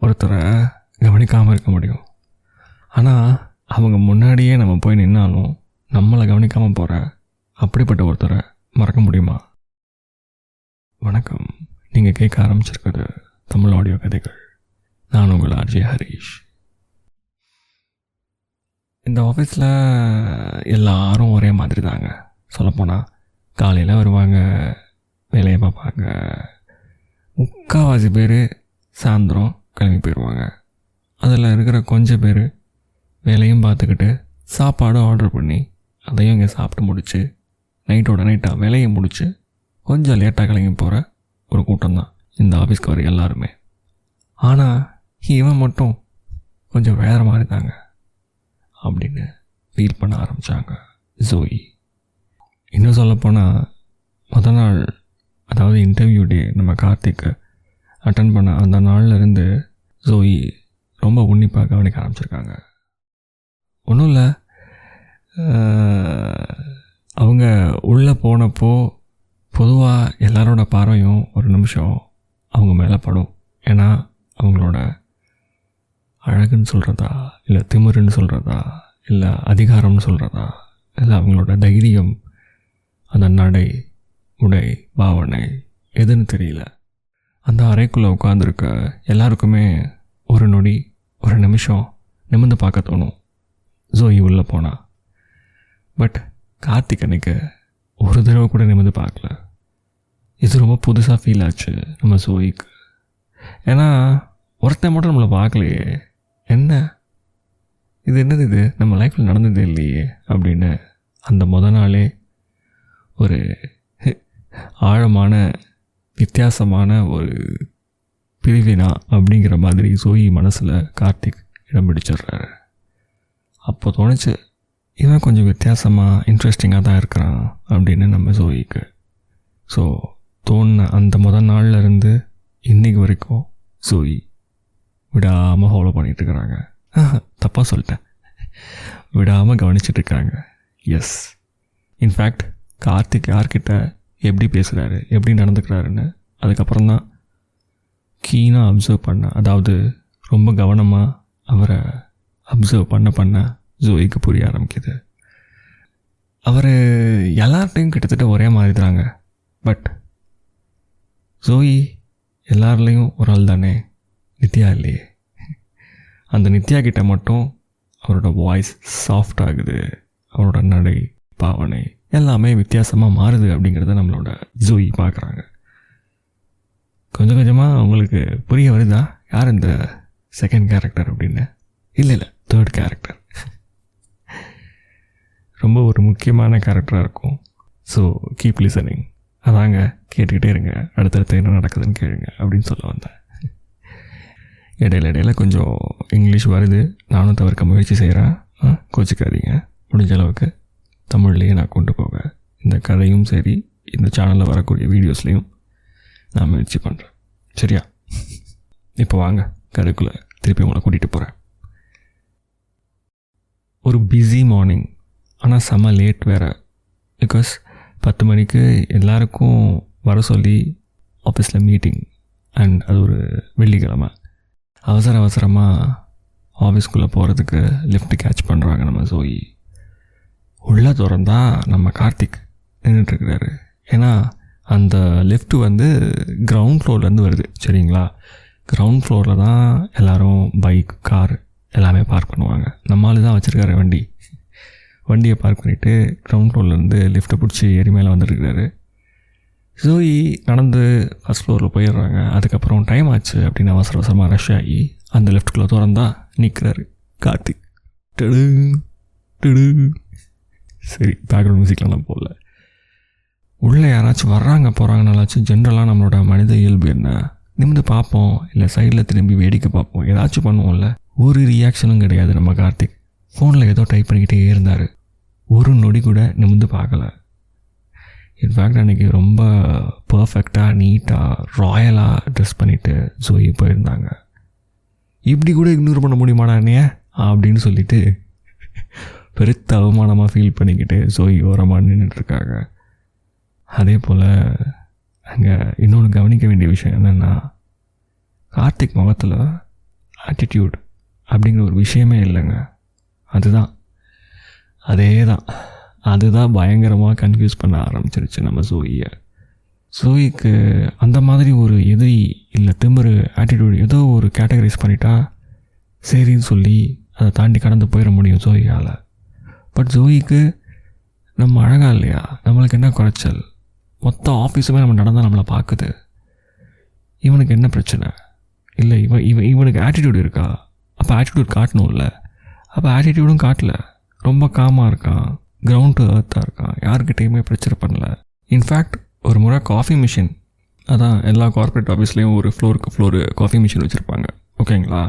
ஒருத்தரை கவனிக்காமல் இருக்க முடியும். ஆனால் அவங்க முன்னாடியே நம்ம போய் நின்னாலும் நம்மளை கவனிக்காமல் போகிற அப்படிப்பட்ட ஒருத்தரை மறக்க முடியுமா? வணக்கம், நீங்கள் கேட்க ஆரம்பிச்சிருக்கிறது தமிழ் ஆடியோ கதைகள். நான் உங்கள் ஆர்ஜே ஹரீஷ். இந்த ஆஃபீஸில் எல்லாரும் ஒரே மாதிரி தாங்க. சொல்லப்போனால் காலையில் வருவாங்க, வேலையை பார்ப்பாங்க. முக்கால்வாசி பேர் சாயந்தரம் கிளம்பி போயிடுவாங்க. அதில் இருக்கிற கொஞ்சம் பேர் வேலையும் பார்த்துக்கிட்டு சாப்பாடும் ஆர்டர் பண்ணி அதையும் இங்கே சாப்பிட்டு முடித்து நைட்டாக வேலையை முடித்து கொஞ்சம் லேட்டாக கிளம்பி போகிற ஒரு கூட்டம் தான் இந்த ஆஃபீஸ்க்கு வர எல்லாருமே. ஆனால் இவன் மட்டும் கொஞ்சம் வேறு மாதிரி தாங்க அப்படின்னு ஃபீல் பண்ண ஆரம்பித்தாங்க ஜோயி. இன்னும் சொல்லப்போனால் முதல் நாள், அதாவது இன்டர்வியூ டே, நம்ம கார்த்திக் அட்டன் பண்ண அந்த நாள்லேருந்து ஜோயி ரொம்ப உன்னிப்பாக கவனிக்க ஆரம்பிச்சிருக்காங்க. ஒன்றும் இல்லை, அவங்க உள்ளே போனப்போ பொதுவாக எல்லாரோட பார்வையும் ஒரு நிமிஷம் அவங்க மேலே படும். ஏன்னா அவங்களோட அழகுன்னு சொல்கிறதா, இல்லை திமிருன்னு சொல்கிறதா, இல்லை அதிகாரம்னு சொல்கிறதா, இல்லை அவங்களோட தைரியம், அந்த நடை, உடை, பாவனை எதுன்னு தெரியல. அந்த அறைக்குள்ளே உட்காந்துருக்க எல்லாருக்குமே ஒரு நொடி, ஒரு நிமிஷம் நிமிர்ந்து பார்க்க தோணும் ஜோயி உள்ளே போனால். பட் கார்த்திக் அன்னைக்கு ஒரு தடவை கூட நிமிர்ந்து பார்க்கல. இது ரொம்ப புதுசாக ஃபீல் ஆச்சு நம்ம ஜோயிக்கு. ஏன்னா ஒருத்தன் மட்டும் நம்மளை பார்க்கலையே, என்ன இது, என்னது இது, நம்ம லைஃப்பில் நடந்ததே இல்லையே அப்படின்னு அந்த நாளே ஒரு ஆழமான வித்தியாசமான ஒரு பிரிவினா அப்படிங்கிற மாதிரி ஜோயி மனசில் கார்த்திக் இடம் பிடிச்சிடுறாரு. அப்போ தோணுச்சு, இவன் கொஞ்சம் வித்தியாசமாக இன்ட்ரெஸ்டிங்காக தான் இருக்கிறான் அப்படின்னு நம்ம ஜோயிக்கு. ஸோ தோணுன அந்த நாள்லேருந்து இன்றைக்கு வரைக்கும் ஜோயி விடாமல் ஃபாலோ பண்ணிகிட்ருக்கிறாங்க. தப்பாக சொல்லிட்டேன், விடாமல் கவனிச்சிட்ருக்காங்க. எஸ், இன்ஃபேக்ட் கார்த்திக் யார்கிட்ட எப்படி பேசுகிறாரு, எப்படி நடந்துக்கிறாருன்னு அதுக்கப்புறம் தான் கீனாக அப்சர்வ் பண்ண, அதாவது ரொம்ப கவனமாக அவரை அப்சர்வ் பண்ண ஜோயிக்கு புரிய ஆரம்பிக்குது. அவர் எல்லார்ட்டையும் கிட்டத்தட்ட ஒரே மாதிரி தாங்க. பட் ஜோயி எல்லாருலேயும் ஒரு ஆள் தானே, நித்யா இல்லையே. அந்த நித்யா கிட்ட மட்டும் அவரோட வாய்ஸ் சாஃப்ட் ஆகுது, அவரோட நடை, பாவனை எல்லாமே வித்தியாசமாக மாறுது அப்படிங்கிறத நம்மளோட ஜோயி பார்க்குறாங்க. கொஞ்சம் கொஞ்சமாக அவங்களுக்கு புரிய வருதா யார் இந்த செகண்ட் கேரக்டர் அப்படின்னு? இல்லை, தேர்ட் கேரக்டர். ரொம்ப ஒரு முக்கியமான கேரக்டராக இருக்கும். So keep listening. அதாங்க, கேட்டுக்கிட்டே இருங்க, அடுத்தடுத்து என்ன நடக்குதுன்னு கேளுங்க அப்படின்னு சொல்ல வந்தேன். இடையில கொஞ்சம் இங்கிலீஷ் வருது, நானும் தவிர்க்க முயற்சி செய்கிறேன், கோச்சிக்காதீங்க. முடிஞ்ச அளவுக்கு தமிழ்லேயே நான் கொண்டு போக இந்த கதையும் சரி, இந்த சேனலில் வரக்கூடிய வீடியோஸ்லேயும் நான் முயற்சி பண்ணுறேன். சரியா? இப்போ வாங்க கதைக்குள்ளே திருப்பி உங்களை கூட்டிகிட்டு போகிறேன். ஒரு பிஸி மார்னிங், ஆனால் செம்ம லேட் வேறு. பிகாஸ் 10 மணிக்கு எல்லாருக்கும் வர சொல்லி ஆஃபீஸில் மீட்டிங், அண்ட் அது ஒரு வெள்ளிக்கிழமை. அவசரமாக ஆஃபீஸ்க்குள்ளே போகிறதுக்கு லிஃப்ட் கேட்ச் பண்ணுறாங்க நம்ம ஜோயி. உள்ளே திறந்தா நம்ம கார்த்திக் நின்றுட்டுருக்கிறாரு. ஏன்னா அந்த லிஃப்ட்டு வந்து கிரவுண்ட் ஃப்ளோர்லேருந்து வருது. சரிங்களா? கிரவுண்ட் ஃப்ளோரில் தான் எல்லோரும் பைக், கார் எல்லாமே பார்க் பண்ணுவாங்க. நம்மளால தான் வச்சுருக்காரு வண்டியை பார்க் பண்ணிவிட்டு கிரவுண்ட் ஃப்ளோர்லேருந்து லிஃப்ட்டை பிடிச்சி ஏறி மேலே வந்துருக்கிறாரு. ஜோயி நடந்து ஃபஸ்ட் ஃப்ளோரில் போயிடுறாங்க. அதுக்கப்புறம் டைம் ஆச்சு அப்படின்னு அவசரமாக ரஷ் ஆகி அந்த லிஃப்ட்டுக்குள்ளே திறந்தா நிற்கிறாரு கார்த்திக். சரி, பேக்ரவுண்ட் மியூசிக்லாம் போகல. உள்ளே யாராச்சும் வர்றாங்க போகிறாங்கனாலாச்சும் ஜென்ரலாக நம்மளோட மனித இயல்பு என்ன, நிமிந்து பார்ப்போம், இல்லை சைடில் திரும்பி வேடிக்கை பார்ப்போம், ஏதாச்சும் பண்ணுவோம்ல. ஒரு ரியாக்ஷனும் கிடையாது. நம்ம கார்த்திக் ஃபோனில் ஏதோ டைப் பண்ணிக்கிட்டே இருந்தார். ஒரு நொடி கூட நிமிந்து பார்க்கல. இன்ஃபேக்ட் அன்றைக்கி ரொம்ப பர்ஃபெக்டாக, நீட்டாக, ராயலாக ட்ரெஸ் பண்ணிவிட்டு ஜோயி போயிருந்தாங்க. இப்படி கூட இக்னோர் பண்ண முடியுமாடா என்னைய அப்படின்னு சொல்லிட்டு பெருத்த அவமானமாக ஃபீல் பண்ணிக்கிட்டு ஜோயி ஓரமாக நின்றுட்டுருக்காங்க. அதே போல் அங்கே இன்னொன்று கவனிக்க வேண்டிய விஷயம் என்னென்னா, கார்த்திக் முகத்தில் ஆட்டிடியூட் அப்படிங்கிற ஒரு விஷயமே இல்லைங்க. அதுதான் பயங்கரமாக கன்ஃபியூஸ் பண்ண ஆரம்பிச்சிருச்சு நம்ம ஜோயியை. ஜோயிக்கு அந்த மாதிரி ஒரு எதிரி இல்லை திமிரு ஆட்டிடியூட் ஏதோ ஒரு கேட்டகரைஸ் பண்ணிட்டா சரின்னு சொல்லி அதை தாண்டி கடந்து போயிட முடியும் ஜோயியால். பட் ஜோயிக்கு நம்ம அழகா இல்லையா, நம்மளுக்கு என்ன குறைச்சல், மொத்த ஆஃபீஸுமே நம்ம நடந்தால் நம்மளை பார்க்குது, இவனுக்கு என்ன பிரச்சனை இல்லை, இவனுக்கு ஆட்டிடியூட் இருக்கா, அப்போ ஆட்டிடியூட் காட்டணும்ல, அப்போ ஆட்டிடியூடும் காட்டல, ரொம்ப காமாக இருக்கான், கிரவுண்ட் டு எர்த்தாக இருக்கான், யாருக்கிட்டையுமே பிரச்சனை பண்ணல. இன்ஃபேக்ட் ஒரு முறை காஃபி மிஷின், அதான் எல்லா கார்ப்பரேட் ஆஃபீஸ்லேயும் ஒரு ஃப்ளோருக்கு காஃபி மிஷின் வச்சுருப்பாங்க ஓகேங்களா.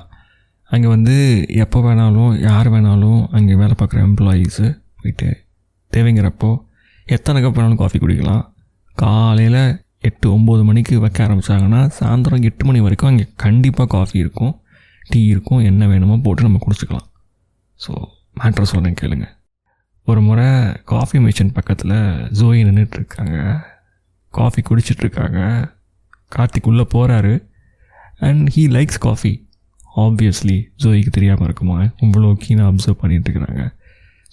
அங்கே எப்போ வேணாலும் யார் வேணாலும் அங்கே வேலை பார்க்குற எம்ப்ளாயீஸு போயிட்டு தேவைங்கிறப்போ எத்தனை கப் வேணாலும் காஃபி குடிக்கலாம். காலையில் 8-9 மணிக்கு வைக்க ஆரம்பித்தாங்கன்னா சாயந்தரம் 8 மணி வரைக்கும் அங்கே கண்டிப்பாக காஃபி இருக்கும், டீ இருக்கும், என்ன வேணுமோ போட்டு நம்ம குடிச்சிக்கலாம். ஸோ மேட்ரை சொல்கிறேன் கேளுங்க. ஒரு முறை காஃபி மிஷின் பக்கத்தில் ஜோயி நின்றுட்டுருக்காங்க, காஃபி குடிச்சிட்ருக்காங்க. கார்த்திக் உள்ளே போகிறாரு and he likes coffee. Obviously ஜோயிக்கு தெரியாமல் இருக்குமா, இவ்வளோ கீனாக அப்சர்வ் பண்ணிகிட்ருக்குறாங்க.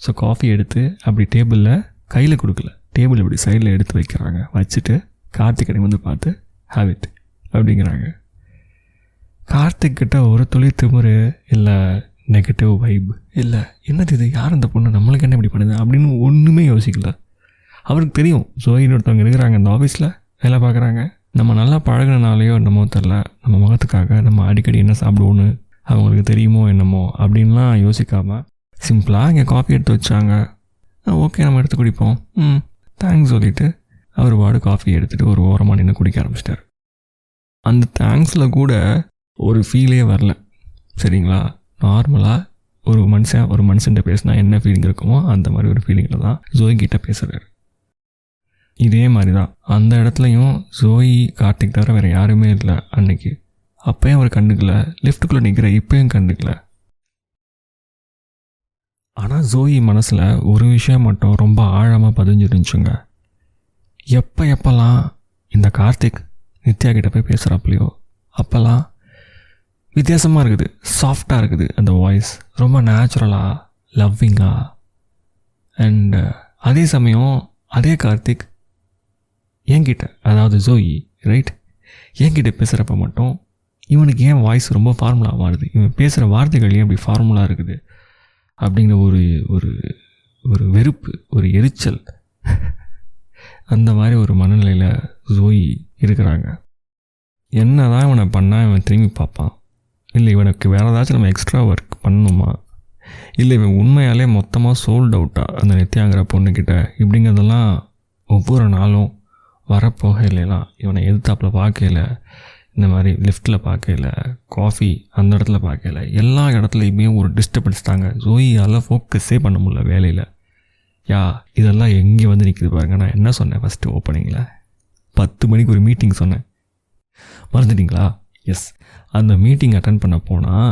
ஸோ காஃபி எடுத்து அப்படி டேபிளில் கையில் கொடுக்கல, டேபிள் இப்படி சைடில் எடுத்து வைக்கிறாங்க. வச்சுட்டு கார்த்திக் பார்த்து ஹேவ் இட் அப்படிங்கிறாங்க. கார்த்திக் கிட்ட ஒரு துளி திமிரு இல்லை நெகட்டிவ் வைப் இல்லை, என்னது இது, யார் அந்த பொண்ணு, நம்மளுக்கு என்ன இப்படி பண்ணுது அப்படின்னு ஒன்றுமே யோசிக்கல. அவருக்கு தெரியும் ஜோயின்னு ஒருத்தவங்க இருக்கிறாங்க இந்த ஆஃபீஸில் வேலை பார்க்குறாங்க, நம்ம நல்லா பழகினாலேயோ என்னமோ தெரில, நம்ம முகத்துக்காக நம்ம அடிக்கடி என்ன சாப்பிடுவோன்னு அவங்களுக்கு தெரியுமோ என்னமோ அப்படின்லாம் யோசிக்காமல் சிம்பிளாக இங்கே காஃபி எடுத்து வச்சாங்க. ஓகே நம்ம எடுத்து குடிப்போம், தேங்க்ஸ் சொல்லிவிட்டு அவர் வாடு காஃபி எடுத்துகிட்டு ஒரு ஓரமாக நின்று குடிக்க ஆரம்பிச்சிட்டார். அந்த தேங்க்ஸில் கூட ஒரு ஃபீலே வரல சரிங்களா. நார்மலாக ஒரு மனுஷன்கிட்ட பேசினா என்ன ஃபீலிங் இருக்குமோ அந்த மாதிரி ஒரு ஃபீலிங்கில் தான் ஜோயி கிட்ட பேசுகிறாரு. இதே மாதிரி தான் அந்த இடத்துலையும் ஜோயி கார்த்திக் தவிர வேறு யாருமே இல்லை அன்னைக்கு. அப்போயும் அவர் கண்டுக்கல, லிஃப்ட்டுக்குள்ளே நிற்கிற இப்போயும் கண்டுக்கல. ஆனால் ஜோயி மனசில் ஒரு விஷயம் மட்டும் ரொம்ப ஆழமாக பதிஞ்சிருந்துச்சுங்க. எப்போல்லாம் இந்த கார்த்திக் நித்யா கிட்ட போய் பேசுகிறாப்புலையோ அப்போல்லாம் வித்தியாசமாக இருக்குது, சாஃப்டாக இருக்குது அந்த வாய்ஸ், ரொம்ப நேச்சுரலாக லவ்விங்காக. அண்ட் அதே சமயம் அதே கார்த்திக் என்கிட்ட, அதாவது ஜோயி ரைட், என்கிட்ட பேசுகிறப்ப மட்டும் இவனுக்கு ஏன் வாய்ஸ் ரொம்ப ஃபார்முலாக மாறுது, இவன் பேசுகிற வார்த்தைகள் ஏன் இப்படி ஃபார்முலாக இருக்குது அப்படிங்கிற ஒரு ஒரு ஒரு வெறுப்பு, ஒரு எரிச்சல், அந்த மாதிரி ஒரு மனநிலையில் ஜோயி இருக்கிறாங்க. என்ன தான் இவனை பண்ணால் இவன் திரும்பி பார்ப்பான், இல்லை இவனுக்கு வேறு ஏதாச்சும் நம்ம எக்ஸ்ட்ரா ஒர்க் பண்ணணுமா, இல்லை இவன் உண்மையாலே மொத்தமாக சோல்ட் அவுட்டாக அந்த நித்யாங்கிற பொண்ணுக்கிட்ட இப்படிங்கிறதெல்லாம் ஒவ்வொரு நாளும் வரப்போகையிலாம் இவனை எதிர்த்தாப்பில் பார்க்கல, இந்த மாதிரி லிஃப்ட்டில் பார்க்கல, காஃபி அந்த இடத்துல பார்க்கல, எல்லா இடத்துலையுமே ஒரு டிஸ்டர்பன்ஸ் தாங்க. ஜோயியால் ஃபோக்கஸே பண்ண முடியல வேலையில். இதெல்லாம் எங்கே வந்து நிற்கிது பாருங்க. நான் என்ன சொன்னேன் ஃபஸ்ட்டு ஓப்பனிங்கில், 10 மணிக்கு ஒரு மீட்டிங் சொன்னேன், மறந்துட்டிங்களா? எஸ், அந்த மீட்டிங் அட்டன் பண்ண போனால்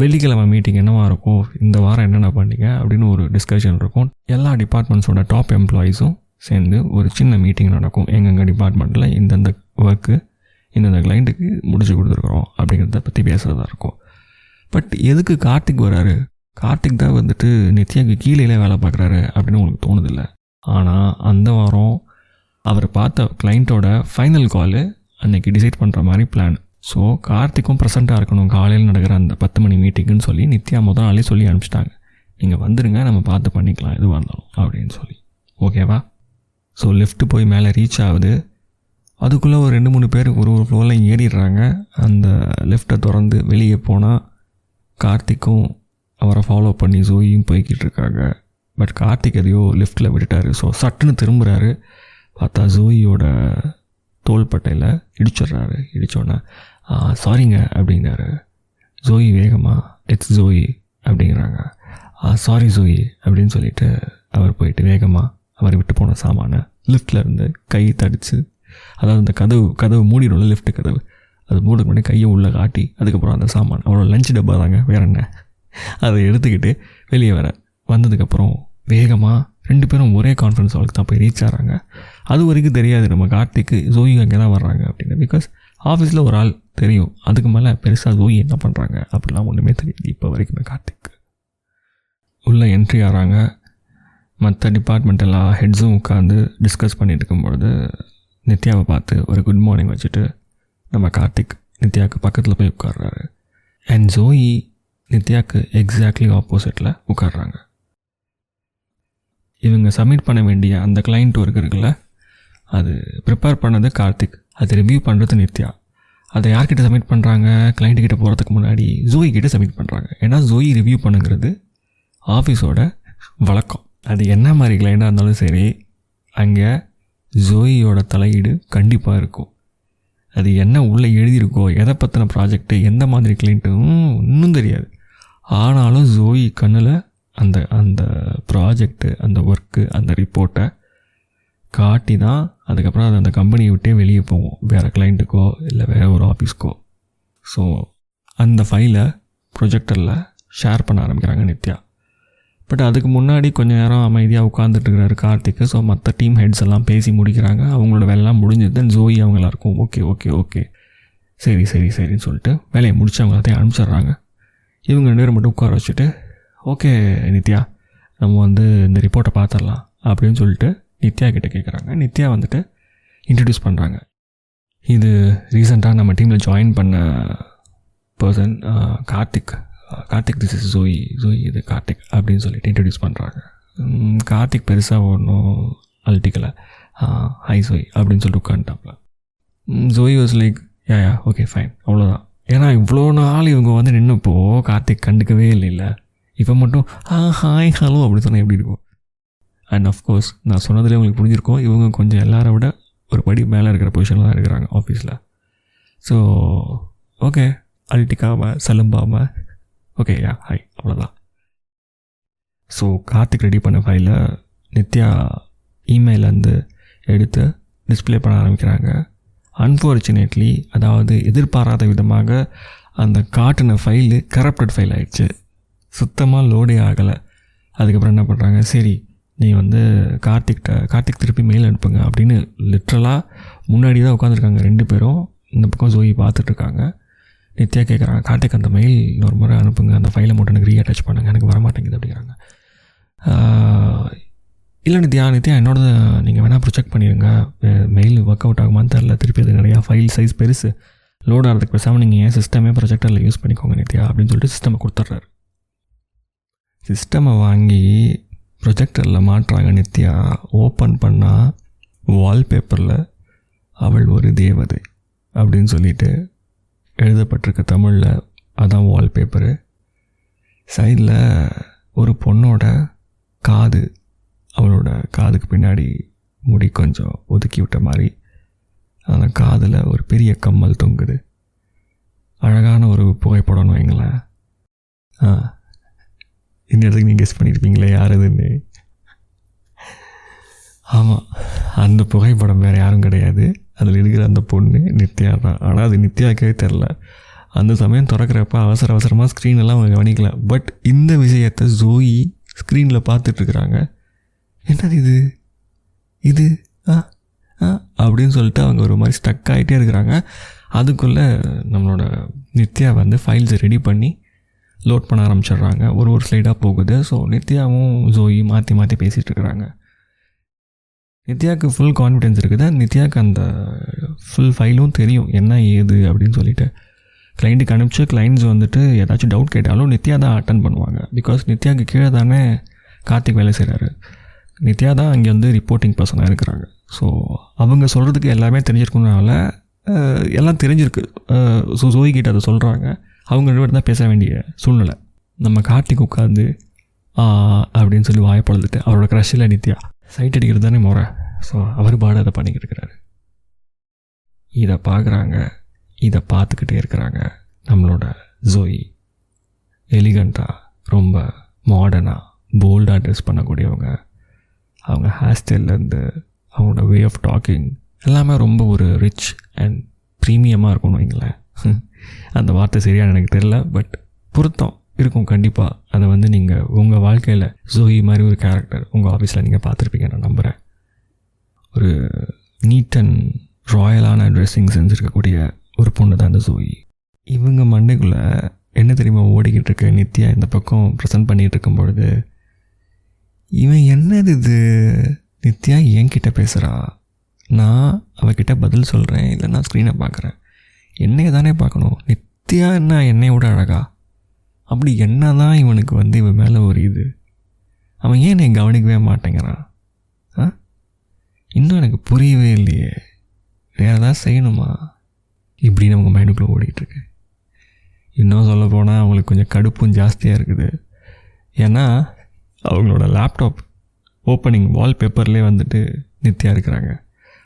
வெள்ளிக்கிழமை மீட்டிங் என்னவா இருக்கும், இந்த வாரம் என்னென்ன பண்ணிங்க அப்படின்னு ஒரு டிஸ்கஷன் இருக்கும். எல்லா டிபார்ட்மெண்ட்ஸோட டாப் எம்ப்ளாயீஸும் சேர்ந்து ஒரு சின்ன மீட்டிங் நடக்கும். எங்கெங்கே டிபார்ட்மெண்ட்டில் இந்தந்த ஒர்க்கு இந்தந்த கிளைண்ட்டுக்கு முடிச்சு கொடுத்துருக்குறோம் அப்படிங்கிறத பற்றி பேசுகிறதா இருக்கும். பட் எதுக்கு கார்த்திக் வராரு, கார்த்திக் தான் வந்துட்டு நித்யாவுக்கு கீழே வேலை பார்க்குறாரு அப்படின்னு உங்களுக்கு தோணுதில்லை. ஆனால் அந்த வாரம் அவர் பார்த்த கிளைண்ட்டோட ஃபைனல் காலு அன்றைக்கி டிசைட் பண்ணுற மாதிரி பிளான். ஸோ கார்த்திக்கும் ப்ரெசென்ட்டாக இருக்கணும் காலையில் நடக்கிற அந்த 10 மணி மீட்டிங்குன்னு சொல்லி நித்யா முதல் நாளே சொல்லி அனுப்பிச்சிட்டாங்க, நீங்கள் வந்துடுங்க நம்ம பார்த்து பண்ணிக்கலாம் எதுவாக இருந்தாலும் அப்படின்னு சொல்லி. ஓகேவா? ஸோ லிஃப்ட்டு போய் மேலே ரீச் ஆகுது. அதுக்குள்ளே ஒரு 2-3 பேர் ஒரு ஃப்ளோரில் ஏறிடுறாங்க. அந்த லிஃப்ட்டை திறந்து வெளியே போனால் கார்த்திக்கும் அவரை ஃபாலோ பண்ணி ஜோயியும் போய்கிட்டு இருக்காங்க. பட் கார்த்திக் எதையோ லிஃப்ட்டில் விட்டுட்டார். ஸோ சட்டுன்னு திரும்புகிறாரு, பார்த்தா ஜோயியோட தோள்பட்டையில் இடிச்சிட்றாரு. இடித்தோன்னே சாரிங்க அப்படிங்கிறாரு. ஜோயி வேகமாக இட்ஸ் ஜோயி அப்படிங்கிறாங்க. சாரி ஜோயி அப்படின்னு சொல்லிவிட்டு அவர் போயிட்டு வேகமாக அவர் விட்டு போன சாமானை லிஃப்ட்டில் இருந்து கை தடித்து, அதாவது அந்த கதவு மூடிடும்ல லிஃப்ட்டு கதவு, அது மூடுக்கு முன்னாடி கையை உள்ளே காட்டி அதுக்கப்புறம் அந்த சாமான் அவரோட லஞ்ச் டப்பா தாங்க வேறு என்ன, அதை எடுத்துக்கிட்டு வெளியே வந்ததுக்கப்புறம் வேகமாக 2 பேரும் ஒரே கான்ஃபரன்ஸ் ஹாலுக்கு தான் போய் ரீச் ஆகிறாங்க. அது வரைக்கும் தெரியாது நம்ம கார்த்திக்கு ஜோயி அங்கே தான் வர்றாங்க அப்படின்னு. பிகாஸ் ஆஃபீஸில் ஒரு ஆள் தெரியும், அதுக்கு மேலே பெருசாக ஜோயி என்ன பண்ணுறாங்க அப்படிலாம் ஒன்றுமே தெரியாது இப்போ வரைக்குமே கார்த்திக். உள்ளே என்ட்ரி ஆகிறாங்க. மற்ற டிபார்ட்மெண்ட் எல்லா ஹெட்ஸும் உட்காந்து டிஸ்கஸ் பண்ணிட்டு இருக்கும்பொழுது நித்யாவை பார்த்து ஒரு குட் மார்னிங் வச்சுட்டு நம்ம கார்த்திக் நித்யாவுக்கு பக்கத்தில் போய் உட்கார்றாரு. அண்ட் ஜோயி நித்யாவுக்கு எக்ஸாக்ட்லி ஆப்போசிட்டில் உட்கார்றாங்க. இவங்க சப்மிட் பண்ண வேண்டிய அந்த கிளைண்ட் ஒர்க் இருக்குல்ல, அது ப்ரிப்பேர் பண்ணது கார்த்திக், அது ரிவ்யூ பண்ணுறது நித்யா. அதை யார்கிட்ட சப்மிட் பண்ணுறாங்க? கிளைண்ட்டுக்கிட்ட போகிறதுக்கு முன்னாடி ஜோயி கிட்ட சப்மிட் பண்ணுறாங்க. ஏன்னா ஜோயி ரிவ்யூ பண்ணுங்கிறது ஆஃபீஸோட வழக்கம். அது என்ன மாதிரி கிளைண்டாக இருந்தாலும் சரி, அங்கே ஜோயியோட தலையீடு கண்டிப்பாக இருக்கும். அது என்ன உள்ளே எழுதியிருக்கோ, எதை பற்றின ப்ராஜெக்ட்டு, எந்த மாதிரி கிளைண்ட்டும் இன்னும் தெரியாது. ஆனாலும் ஜோயி கண்ணில் அந்த அந்த ப்ராஜெக்ட்டு, அந்த ஒர்க்கு, அந்த ரிப்போர்ட்டை காட்டி தான் அதுக்கப்புறம் அது அந்த கம்பெனியை விட்டே வெளியே போகும், வேறு கிளைண்ட்டுக்கோ இல்லை வேறு ஒரு ஆஃபீஸ்க்கோ. ஸோ அந்த ஃபைலை ப்ரொஜெக்டரில் ஷேர் பண்ண ஆரம்பிக்கிறாங்க நித்யா. பட் அதுக்கு முன்னாடி கொஞ்சம் நேரம் அமைதியாக உட்காந்துட்டுருக்கிறாரு கார்த்திக்கு. ஸோ மற்ற டீம் ஹெட்ஸ் எல்லாம் பேசி முடிக்கிறாங்க. அவங்களோட வேலைலாம் முடிஞ்சது. தென் ஜோயி அவங்க எல்லாருக்கும் ஓகே ஓகே ஓகே சரி சரி சரின்னு சொல்லிட்டு வேலையை முடிச்சு அவங்க எல்லாத்தையும் அனுப்பிச்சிட்றாங்க. இவங்க 2 பேரும் மட்டும் உட்கார வச்சுட்டு, ஓகே நித்யா, நம்ம இந்த ரிப்போர்ட்டை பார்த்துடலாம் அப்படின்னு சொல்லிட்டு நித்யா கிட்டே கேட்குறாங்க. நித்யா இன்ட்ரடியூஸ் பண்ணுறாங்க. இது ரீசெண்டாக நம்ம டீமில் ஜாயின் பண்ண person Karthik, this is Joey இது கார்த்திக் அப்படின்னு சொல்லிட்டு இன்ட்ரடியூஸ் பண்ணுறாங்க. கார்த்திக் பெருசாக ஒன்றும் அல்ட்டிக்கலை, ஹை ஜோயி அப்படின்னு சொல்லிட்டு உட்காந்துட்டாப்ல. Joey was like yeah okay fine, அவ்வளோதான். ஏன்னா இவ்வளோ நாள் இவங்க நின்னப்போ கார்த்திக் கண்டுக்கவே இல்லை. இப்போ மட்டும் ஹாய் ஹலோ அப்படி சொன்னால் எப்படி இருக்கும்? அண்ட் அஃப்கோர்ஸ் நான் சொன்னதுலேயே உங்களுக்கு புரிஞ்சிருக்கோம், இவங்க கொஞ்சம் எல்லாரை விட ஒரு படி மேலே இருக்கிற பொசிஷனில் தான் இருக்கிறாங்க ஆஃபீஸில். ஸோ ஓகே, அல்ட்டிக்காமல் சலும்பாமல் ஓகே யா ஹாய், அவ்வளோதான். ஸோ கார்த்திக் ரெடி பண்ண ஃபைலை நித்யா இமெயிலேருந்து எடுத்து டிஸ்பிளே பண்ண ஆரம்பிக்கிறாங்க. அன்ஃபார்ச்சுனேட்லி, அதாவது எதிர்பாராத விதமாக அந்த காட்டின ஃபைலு கரப்டட் ஃபைல் ஆகிடுச்சு. சுத்தமாக லோடே ஆகலை. அதுக்கப்புறம் என்ன பண்ணுறாங்க, சரி நீ கார்த்திக் திருப்பி மெயில் அனுப்புங்க அப்படின்னு லிட்ரலாக முன்னாடி தான் உட்காந்துருக்காங்க 2 பேரும். இந்த பக்கம் ஜோயி பார்த்துட்ருக்காங்க. நித்யா கேட்குறாங்க, கார்த்திக் அந்த மெயில் இன்னொரு முறை அனுப்புங்க, அந்த ஃபைலை மட்டும் எனக்கு ரீஅட்டாச் பண்ணுங்க, எனக்கு வரமாட்டேங்குது அப்படிங்கிறாங்க. இல்லை நித்யா என்னோட நீங்கள் வேணால் ப்ரொஜெக்ட் பண்ணிடுங்க, மெயில் ஒர்க் அவுட் ஆகுமான்னு தெரில, திருப்பி அது நிறையா ஃபைல் சைஸ் பெருசு, லோட் ஆகிறதுக்கு பேசாமல் நீங்கள் ஏன் சிஸ்டமே ப்ரொஜெக்டரில் யூஸ் பண்ணிக்கோங்க நித்யா அப்படின்னு சொல்லிட்டு சிஸ்டமை கொடுத்துட்றாரு. சிஸ்டமை வாங்கி ப்ரொஜெக்டரில் மாட்டுறாங்க நித்யா. ஓப்பன் பண்ணால் வால்பேப்பரில் அவள் ஒரு தேவதை அப்படின்னு சொல்லிட்டு எழுதப்பட்டிருக்க தமிழில், அதான் வால்பேப்பரு. சைடில் ஒரு பொண்ணோட காது, அவளோட காதுக்கு பின்னாடி முடி கொஞ்சம் ஒதுக்கி விட்ட மாதிரி அந்த காதில் ஒரு பெரிய கம்மல் தொங்குது. அழகான ஒரு புகைப்படம்னு வைங்களேன். இந்த இடத்துக்கு நீங்கள் கெஸ் பண்ணியிருப்பீங்களே யார் அதுன்னு. ஆமாம், அந்த புகைப்படம் வேறு யாரும் கிடையாது, அதில் இருக்கிற அந்த பொண்ணு நித்யா தான். ஆனால் அது நித்யாக்கவே தெரில. அந்த சமயம் திறக்கிறப்ப அவசரமாக ஸ்க்ரீனெல்லாம் அவங்க கவனிக்கல. பட் இந்த விஷயத்தை ஜோயி ஸ்க்ரீனில் பார்த்துட்ருக்குறாங்க. என்னது இது அப்படின்னு சொல்லிட்டு அவங்க ஒரு மாதிரி ஸ்டக் ஆகிட்டே இருக்கிறாங்க. அதுக்குள்ளே நம்மளோட நித்யா ஃபைல்ஸை ரெடி பண்ணி லோட் பண்ண ஆரம்பிச்சிடுறாங்க. ஒரு ஸ்லைடாக போகுது. ஸோ நித்யாவும் ஜோயி மாற்றி பேசிகிட்டு இருக்கிறாங்க. நித்யாவுக்கு ஃபுல் கான்ஃபிடென்ஸ் இருக்குது. நித்யாவுக்கு அந்த ஃபுல் ஃபைலும் தெரியும் என்ன ஏது அப்படின்னு சொல்லிட்டு. கிளைண்ட்டுக்கு அனுப்பிச்சு கிளைண்ட்ஸ் ஏதாச்சும் டவுட் கேட்டாலும் நித்யா தான் அட்டன் பண்ணுவாங்க. பிகாஸ் நித்யாவுக்கு கீழே தானே கார்த்திக் வேலை செய்கிறாரு. நித்யா தான் அங்கே ரிப்போர்ட்டிங் பர்சனாக இருக்கிறாங்க. ஸோ அவங்க சொல்கிறதுக்கு எல்லாமே தெரிஞ்சிருக்கனால எல்லாம் தெரிஞ்சிருக்கு. ஸோ ஜோயிக்கிட்ட அதை சொல்கிறாங்க. அவங்க 2 பேர் தான் பேச வேண்டிய சூழ்நிலை. நம்ம கார்த்திக் உட்காந்து அப்படின்னு சொல்லி வாய்ப்பழுதுட்டு அவரோட க்ரஷில் நித்யா சைட் அடிக்கிறது தானே முறை. ஸோ அவர் பாட அதை பண்ணிக்கிட்டு இருக்கிறாரு. இதை பார்க்குறாங்க. இதை பார்த்துக்கிட்டே இருக்கிறாங்க. நம்மளோட ஜோயி எலிகண்ட்டாக, ரொம்ப மாடர்னாக, போல்டாக ட்ரெஸ் பண்ணக்கூடியவங்க. அவங்க ஹேர் ஸ்டைல்லேருந்து அவங்களோட வே ஆஃப் டாக்கிங் எல்லாமே ரொம்ப ஒரு ரிச் அண்ட் ப்ரீமியமாக இருக்கும்னு வைங்களேன். அந்த வார்த்தை சரியான எனக்கு தெரில, பட் பொருத்தம் இருக்கும் கண்டிப்பாக. அதை நீங்கள் உங்கள் வாழ்க்கையில் ஜோயி மாதிரி ஒரு கேரக்டர் உங்கள் ஆஃபீஸில் நீங்கள் பார்த்துருப்பீங்க நான் நம்புகிறேன். ஒரு நீட் அண்ட் ராயலான ட்ரெஸ்ஸிங் செஞ்சுருக்கக்கூடிய ஒரு பொண்ணு தான் அந்த ஜோயி. இவங்க மண்டைக்குள்ளே என்ன தெரியுமா ஓடிக்கிட்டு இருக்க, நித்யா இந்த பக்கம் ப்ரெசென்ட் பண்ணிகிட்டு இருக்கும் பொழுது இவன் என்னது இது, நித்யா என்கிட்ட பேசுகிறா, நான் அவகிட்ட பதில் சொல்கிறேன், இல்லை நான் ஸ்க்ரீனை பார்க்குறேன், என்னைய தானே பார்க்கணும், நித்யா என்ன என்னையோட அழகா, அப்படி என்ன தான் இவனுக்கு இவன் மேலே ஒரு இது, அவன் ஏன் என்னை கவனிக்கவே மாட்டேங்கிறான், இன்னும் எனக்கு புரியவே இல்லையே, வேறு ஏதாவது செய்யணுமா, இப்படின்னு அவங்க மைண்டுக்குள்ளே ஓடிக்கிட்டுருக்கு. இன்னும் சொல்ல போனால் அவங்களுக்கு கொஞ்சம் கடுப்பும் ஜாஸ்தியாக இருக்குது. ஏன்னா அவங்களோட லேப்டாப் ஓப்பனிங் வால்பேப்பர்லேயே நித்யா இருக்கிறாங்க.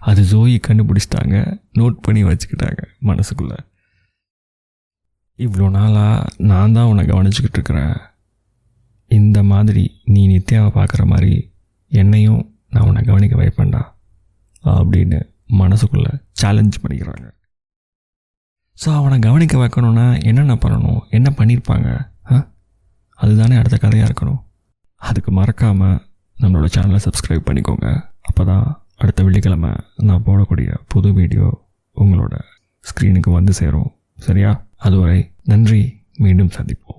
அது ஜோயி கண்டுபிடிச்சிட்டாங்க, நோட் பண்ணி வச்சுக்கிட்டாங்க மனசுக்குள்ளே. இவ்வளோ நாளாக நான் தான் உன்னை கவனிச்சுக்கிட்டு இருக்கிறேன், இந்த மாதிரி நீ நித்யாவை பார்க்குற மாதிரி என்னையும் நான் உன்னை கவனிக்க வைப்பேன்டா அப்படின்னு மனசுக்குள்ளே சேலஞ்ச் பண்ணிக்கிறாங்க. ஸோ அவனை கவனிக்க வைக்கணுன்னா என்னென்ன பண்ணணும், என்ன பண்ணியிருப்பாங்க, அதுதானே அடுத்த கதையாக இருக்கணும். அதுக்கு மறக்காமல் நம்மளோட சேனலை சப்ஸ்கிரைப் பண்ணிக்கோங்க. அப்போ தான் அடுத்த வெள்ளிக்கிழமை நான் போடக்கூடிய புது வீடியோ உங்களோட ஸ்க்ரீனுக்கு சேரும். சரியா? அதுவரை நன்றி, மீண்டும் சந்திப்போம்.